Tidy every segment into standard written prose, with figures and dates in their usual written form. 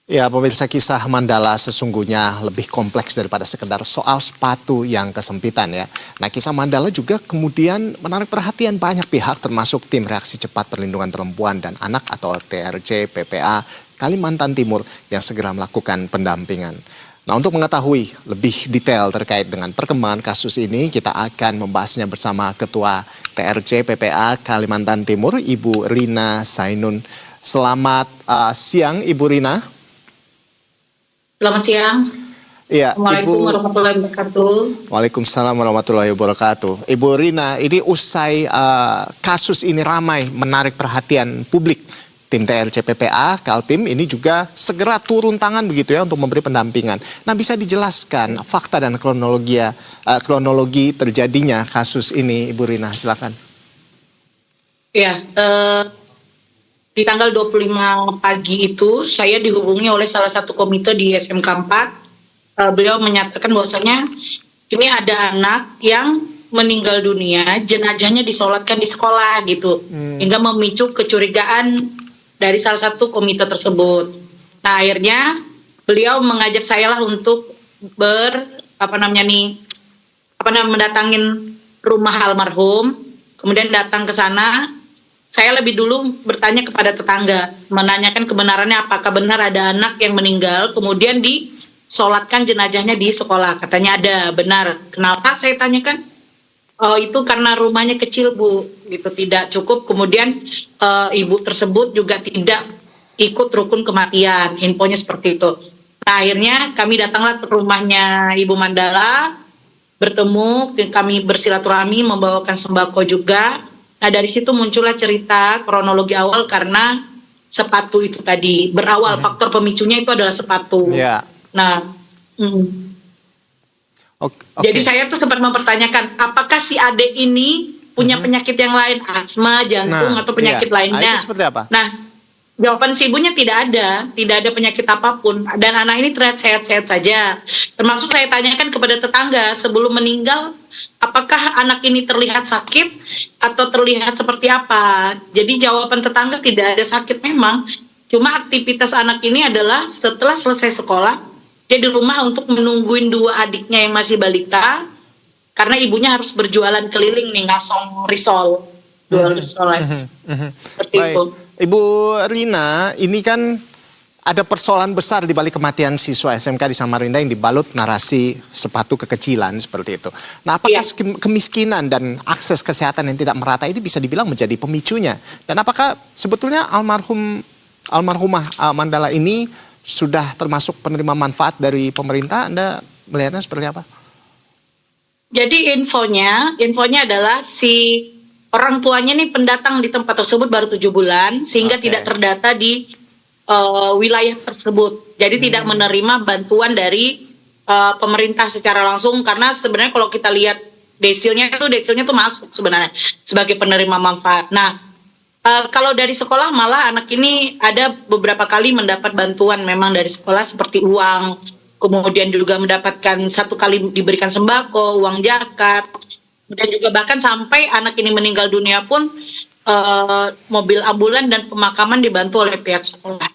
Ya, pemirsa, kisah Mandala sesungguhnya lebih kompleks daripada sekedar soal sepatu yang kesempitan ya. Nah, kisah Mandala juga kemudian menarik perhatian banyak pihak termasuk tim reaksi cepat perlindungan perempuan dan anak atau TRC PPA Kalimantan Timur yang segera melakukan pendampingan. Nah, untuk mengetahui lebih detail terkait dengan perkembangan kasus ini, kita akan membahasnya bersama Ketua TRC PPA Kalimantan Timur, Ibu Rina Sainun. Selamat siang, Ibu Rina. Selamat siang. Iya, Assalamualaikum Ibu. warahmatullahi wabarakatuh. Waalaikumsalam warahmatullahi wabarakatuh. Ibu Rina, ini usai kasus ini ramai menarik perhatian publik. Tim TRC PPA, Kaltim ini juga segera turun tangan begitu ya untuk memberi pendampingan. Nah, bisa dijelaskan fakta dan kronologi terjadinya kasus ini, Ibu Rina, silakan. Ya, di tanggal 25 pagi itu saya dihubungi oleh salah satu komite di SMK 4. Beliau menyatakan bahwasanya ini ada anak yang meninggal dunia, jenazahnya disolatkan di sekolah gitu. Hingga memicu kecurigaan dari salah satu komite tersebut. Nah, akhirnya beliau mengajak saya lah untuk mendatangin rumah almarhum, kemudian datang ke sana. Saya lebih dulu bertanya kepada tetangga, menanyakan kebenarannya apakah benar ada anak yang meninggal, kemudian disolatkan jenazahnya di sekolah. Katanya ada, benar. Kenapa? Saya tanyakan, oh itu karena rumahnya kecil Bu, gitu, tidak cukup. Kemudian ibu tersebut juga tidak ikut rukun kematian, infonya seperti itu. Nah, akhirnya kami datanglah ke rumahnya Ibu Mandala, bertemu, kami bersilaturahmi, membawakan sembako juga. Nah, dari situ muncullah cerita kronologi awal karena sepatu itu tadi. Berawal faktor pemicunya itu adalah sepatu. Ya. Nah, Okay. jadi saya tuh sempat mempertanyakan apakah si adik ini punya penyakit yang lain, asma, jantung, atau penyakit lainnya. Itu seperti apa? Nah, jawaban si ibunya tidak ada penyakit apapun, dan anak ini terlihat sehat-sehat saja. Termasuk saya tanyakan kepada tetangga sebelum meninggal, apakah anak ini terlihat sakit atau terlihat seperti apa. Jadi jawaban tetangga tidak ada sakit memang, cuma aktivitas anak ini adalah setelah selesai sekolah, dia di rumah untuk menungguin dua adiknya yang masih balita, karena ibunya harus berjualan keliling nih, ngasong risol, jual risol seperti Baik. itu. Ibu Rina, ini kan ada persoalan besar di balik kematian siswa SMK di Samarinda yang dibalut narasi sepatu kekecilan seperti itu. Nah, apakah kemiskinan dan akses kesehatan yang tidak merata ini bisa dibilang menjadi pemicunya? Dan apakah sebetulnya almarhumah Mandala ini sudah termasuk penerima manfaat dari pemerintah? Anda melihatnya seperti apa? Jadi infonya adalah si orang tuanya nih pendatang di tempat tersebut baru 7 bulan, sehingga tidak terdata di wilayah tersebut. Jadi tidak menerima bantuan dari pemerintah secara langsung, karena sebenarnya kalau kita lihat desilnya tuh masuk sebenarnya sebagai penerima manfaat. Nah, kalau dari sekolah malah anak ini ada beberapa kali mendapat bantuan memang dari sekolah seperti uang, kemudian juga mendapatkan satu kali diberikan sembako, uang jakat, dan juga bahkan sampai anak ini meninggal dunia pun mobil ambulan dan pemakaman dibantu oleh pihak sekolah.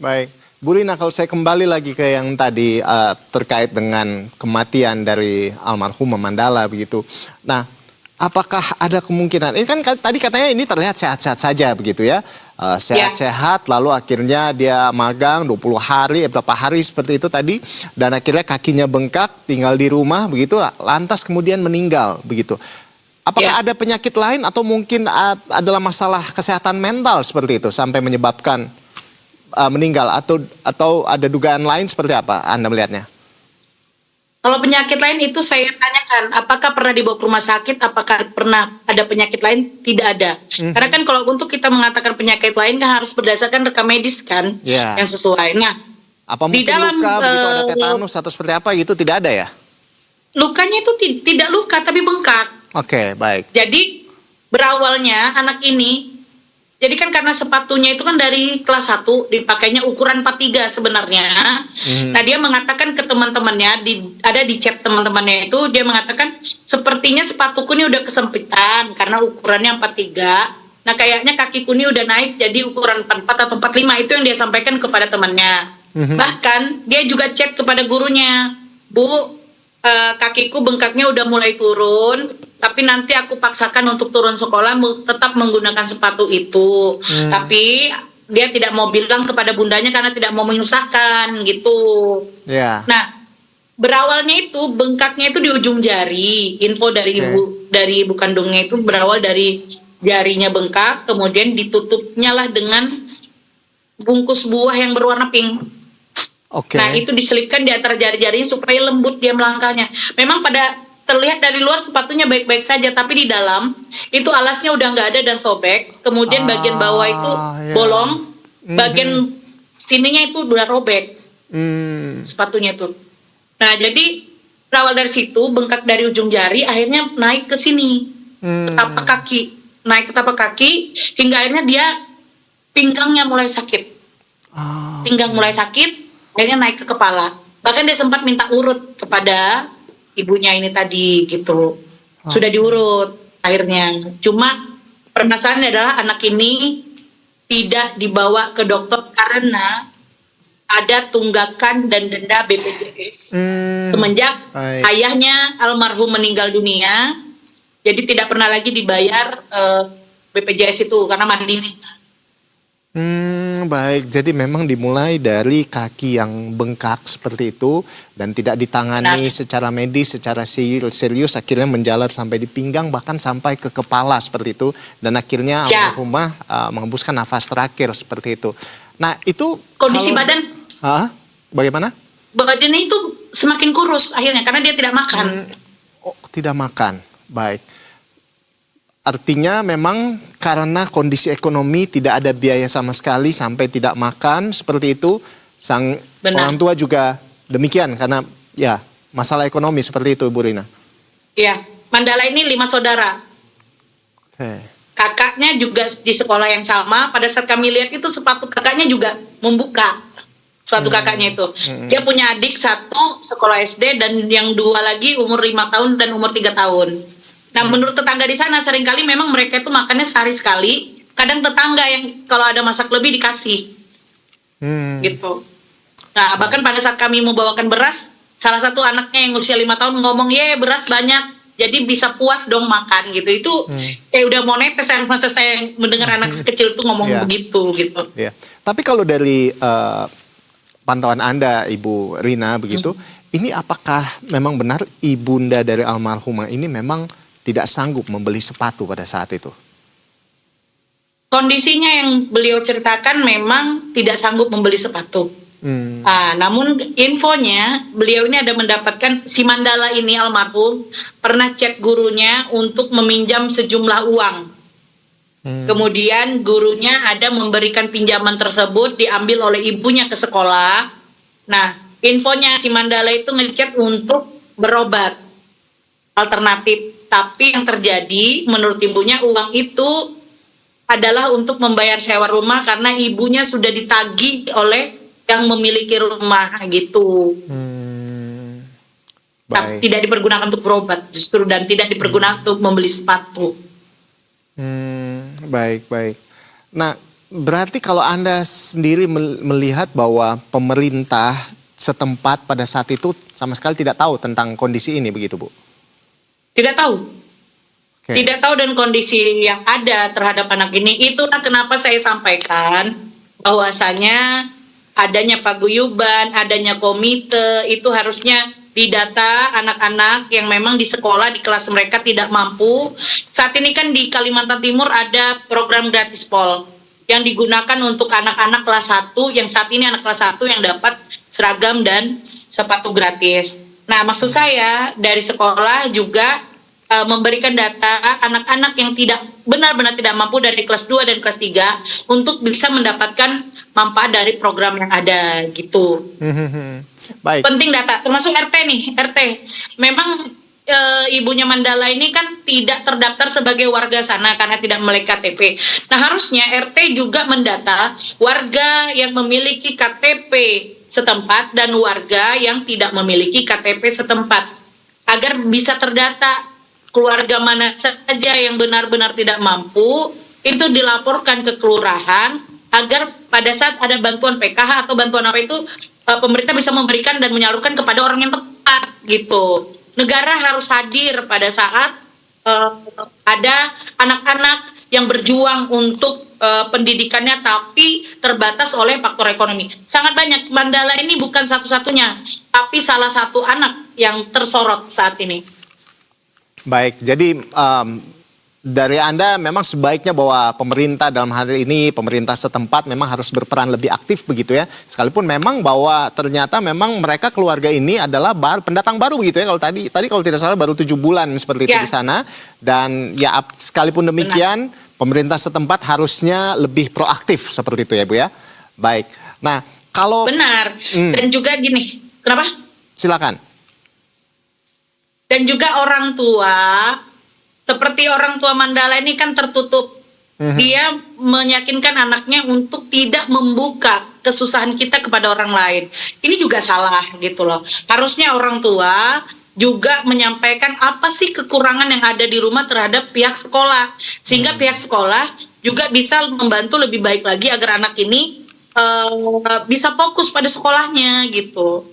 Baik, Bu Rina, kalau saya kembali lagi ke yang tadi terkait dengan kematian dari almarhum Mandala begitu. Nah, apakah ada kemungkinan, ini kan tadi katanya ini terlihat sehat-sehat saja begitu ya, sehat-sehat, lalu akhirnya dia magang 20 hari, berapa hari seperti itu tadi, dan akhirnya kakinya bengkak, tinggal di rumah begitu, lantas kemudian meninggal begitu. Apakah ada penyakit lain atau mungkin adalah masalah kesehatan mental seperti itu sampai menyebabkan meninggal, atau ada dugaan lain seperti apa Anda melihatnya? Kalau penyakit lain itu saya tanyakan, apakah pernah dibawa ke rumah sakit, apakah pernah ada penyakit lain? Tidak ada. Karena kan kalau untuk kita mengatakan penyakit lain kan harus berdasarkan rekam medis kan, yang sesuai. Nah, apa mungkin di dalam, luka begitu, ada tetanus atau seperti apa gitu, tidak ada ya? Lukanya itu tidak luka tapi bengkak. Oke, baik. Jadi berawalnya anak ini, jadi kan karena sepatunya itu kan dari kelas 1 dipakainya ukuran 43 sebenarnya. Nah, dia mengatakan ke teman-temannya, ada di chat teman-temannya itu, dia mengatakan sepertinya sepatuku ini udah kesempitan karena ukurannya 43. Nah kayaknya kakiku ini udah naik jadi ukuran 44 atau 45, itu yang dia sampaikan kepada temannya. Bahkan dia juga chat kepada gurunya, Bu, kakiku bengkaknya udah mulai turun, tapi nanti aku paksakan untuk turun sekolah tetap menggunakan sepatu itu. Tapi dia tidak mau bilang kepada bundanya karena tidak mau menyusahkan gitu. Ya. Nah, berawalnya itu bengkaknya itu di ujung jari. Info dari ibu kandungnya itu berawal dari jarinya bengkak, kemudian ditutupnya lah dengan bungkus buah yang berwarna pink. Oke. Nah, itu diselipkan di antara jari-jarinya supaya lembut dia melangkahnya. Memang pada terlihat dari luar sepatunya baik-baik saja, tapi di dalam itu alasnya udah nggak ada dan sobek. Kemudian bagian bawah itu bolong, bagian sininya itu udah robek sepatunya itu. Nah, jadi berawal dari situ bengkak dari ujung jari akhirnya naik ke sini, ke tapak kaki. Naik ke tapak kaki hingga akhirnya dia pinggangnya mulai sakit. Pinggang mulai sakit, akhirnya naik ke kepala. Bahkan dia sempat minta urut kepada ibunya ini tadi gitu. Sudah diurut akhirnya. Cuma permasalahannya adalah anak ini tidak dibawa ke dokter karena ada tunggakan dan denda BPJS. Semenjak ayahnya almarhum meninggal dunia, jadi tidak pernah lagi dibayar BPJS itu karena mandiri. Baik, jadi memang dimulai dari kaki yang bengkak seperti itu dan tidak ditangani secara medis, secara serius, akhirnya menjalar sampai di pinggang bahkan sampai ke kepala seperti itu, dan akhirnya almarhumah menghembuskan nafas terakhir seperti itu. Nah, itu kondisi badan bagaimana? Badannya itu semakin kurus akhirnya karena dia tidak makan. Tidak makan. Baik. Artinya memang karena kondisi ekonomi tidak ada biaya sama sekali sampai tidak makan seperti itu. Sang orang tua juga demikian karena ya masalah ekonomi seperti itu, Bu Rina. Iya, Mandala ini 5 saudara. Kakaknya juga di sekolah yang sama. Pada saat kami lihat itu sepatu kakaknya juga membuka. Suatu kakaknya itu. Dia punya adik 1 sekolah SD dan yang 2 lagi umur 5 tahun dan umur 3 tahun. Nah, menurut tetangga di sana seringkali memang mereka itu makannya sehari sekali. Kadang tetangga yang kalau ada masak lebih dikasih. Gitu. Nah, bahkan pada saat kami membawakan beras, salah satu anaknya yang usia 5 tahun ngomong, beras banyak, jadi bisa puas dong makan gitu. Itu kayak udah mau netes air mata saya mendengar anak kecil itu ngomong begitu gitu. Tapi kalau dari pantauan Anda, Ibu Rina begitu, ini apakah memang benar ibunda dari almarhumah ini memang tidak sanggup membeli sepatu pada saat itu? Kondisinya yang beliau ceritakan memang tidak sanggup membeli sepatu. Namun infonya beliau ini ada mendapatkan, si Mandala ini almarhum pernah chat gurunya untuk meminjam sejumlah uang. Kemudian gurunya ada memberikan pinjaman tersebut diambil oleh ibunya ke sekolah. Nah, infonya si Mandala itu ngechat untuk berobat alternatif. Tapi yang terjadi menurut ibunya uang itu adalah untuk membayar sewa rumah karena ibunya sudah ditagih oleh yang memiliki rumah gitu. Tapi tidak dipergunakan untuk berobat justru dan tidak dipergunakan untuk membeli sepatu. Baik. Nah, berarti kalau Anda sendiri melihat bahwa pemerintah setempat pada saat itu sama sekali tidak tahu tentang kondisi ini begitu, Bu? Tidak tahu. Tidak tahu dan kondisi yang ada terhadap anak ini. Itulah kenapa saya sampaikan bahwasanya adanya paguyuban, adanya komite, itu harusnya didata anak-anak yang memang di sekolah, di kelas mereka tidak mampu. Saat ini kan di Kalimantan Timur ada program gratis pol yang digunakan untuk anak-anak kelas 1, yang saat ini anak kelas 1 yang dapat seragam dan sepatu gratis. Nah, maksud saya dari sekolah juga memberikan data anak-anak yang tidak benar-benar tidak mampu dari kelas 2 dan kelas 3 untuk bisa mendapatkan manfaat dari program yang ada gitu. Baik. Penting data, termasuk RT nih, RT. Memang ibunya Mandala ini kan tidak terdaftar sebagai warga sana karena tidak memiliki KTP. Nah, harusnya RT juga mendata warga yang memiliki KTP setempat dan warga yang tidak memiliki KTP setempat agar bisa terdata keluarga mana saja yang benar-benar tidak mampu itu dilaporkan ke kelurahan agar pada saat ada bantuan PKH atau bantuan apa itu pemerintah bisa memberikan dan menyalurkan kepada orang yang tepat gitu. Negara harus hadir pada saat ada anak-anak yang berjuang untuk pendidikannya tapi terbatas oleh faktor ekonomi. Sangat banyak. Mandala ini bukan satu-satunya, tapi salah satu anak yang tersorot saat ini. Baik, jadi dari Anda memang sebaiknya bahwa pemerintah dalam hal ini, pemerintah setempat memang harus berperan lebih aktif begitu ya. Sekalipun memang bahwa ternyata memang mereka keluarga ini adalah pendatang baru begitu ya. Kalau tadi kalau tidak salah baru 7 bulan seperti itu di sana. Dan ya sekalipun demikian pemerintah setempat harusnya lebih proaktif seperti itu ya Bu ya. Baik, nah kalau... Benar, dan juga gini, kenapa? Silakan. Dan juga orang tua, seperti orang tua Mandala ini kan tertutup. Dia meyakinkan anaknya untuk tidak membuka kesusahan kita kepada orang lain. Ini juga salah gitu loh. Harusnya orang tua juga menyampaikan apa sih kekurangan yang ada di rumah terhadap pihak sekolah. Sehingga pihak sekolah juga bisa membantu lebih baik lagi agar anak ini bisa fokus pada sekolahnya gitu.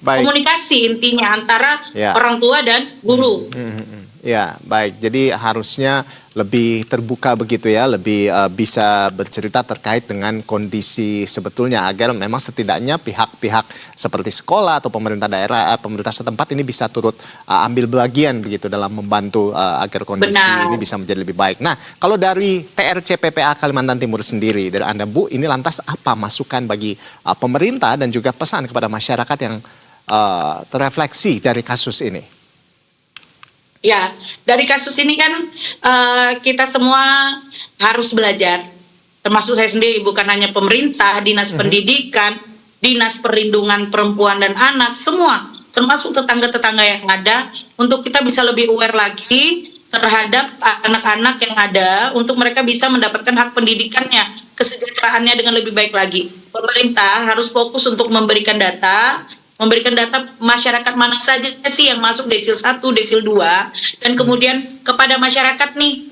Baik. Komunikasi intinya antara orang tua dan guru. Ya, baik. Jadi harusnya lebih terbuka begitu ya, lebih bisa bercerita terkait dengan kondisi sebetulnya agar memang setidaknya pihak-pihak seperti sekolah atau pemerintah daerah, pemerintah setempat ini bisa turut ambil bagian begitu dalam membantu agar kondisi ini bisa menjadi lebih baik. Nah, kalau dari TRC PPA Kalimantan Timur sendiri, dari Anda Bu, ini lantas apa masukan bagi pemerintah dan juga pesan kepada masyarakat yang terrefleksi dari kasus ini? Ya, dari kasus ini kan kita semua harus belajar, termasuk saya sendiri, bukan hanya pemerintah, dinas pendidikan, dinas perlindungan perempuan dan anak, semua, termasuk tetangga-tetangga yang ada, untuk kita bisa lebih aware lagi terhadap anak-anak yang ada, untuk mereka bisa mendapatkan hak pendidikannya, kesejahteraannya dengan lebih baik lagi. Pemerintah harus fokus untuk memberikan data masyarakat mana saja sih yang masuk desil 1, desil 2, dan kemudian kepada masyarakat nih,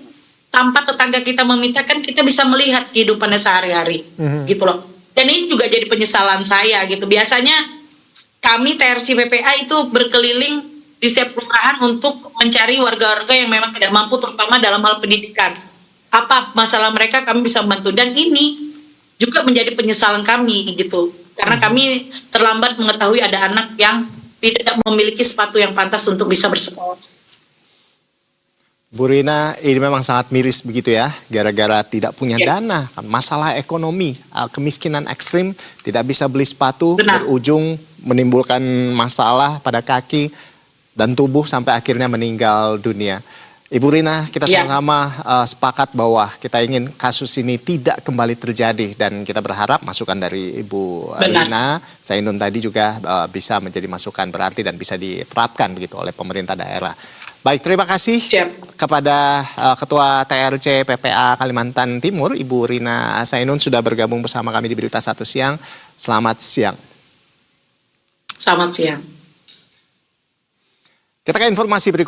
tanpa tetangga kita meminta kan kita bisa melihat kehidupannya sehari-hari, gitu loh. Dan ini juga jadi penyesalan saya gitu. Biasanya kami TRC PPA itu berkeliling di setiap kelurahan untuk mencari warga-warga yang memang tidak mampu, terutama dalam hal pendidikan. Apa masalah mereka kami bisa membantu, dan ini juga menjadi penyesalan kami gitu. Karena kami terlambat mengetahui ada anak yang tidak memiliki sepatu yang pantas untuk bisa bersekolah. Bu Rina, ini memang sangat miris begitu ya, gara-gara tidak punya dana, masalah ekonomi, kemiskinan ekstrim, tidak bisa beli sepatu, berujung menimbulkan masalah pada kaki dan tubuh sampai akhirnya meninggal dunia. Ibu Rina, kita sama-sama sepakat bahwa kita ingin kasus ini tidak kembali terjadi, dan kita berharap masukan dari Ibu Rina Zainun tadi juga bisa menjadi masukan berarti dan bisa diterapkan begitu oleh pemerintah daerah. Baik, terima kasih kepada Ketua TRC PPA Kalimantan Timur, Ibu Rina Zainun, sudah bergabung bersama kami di Berita Satu Siang. Selamat siang. Selamat siang. Kita ke informasi berikutnya.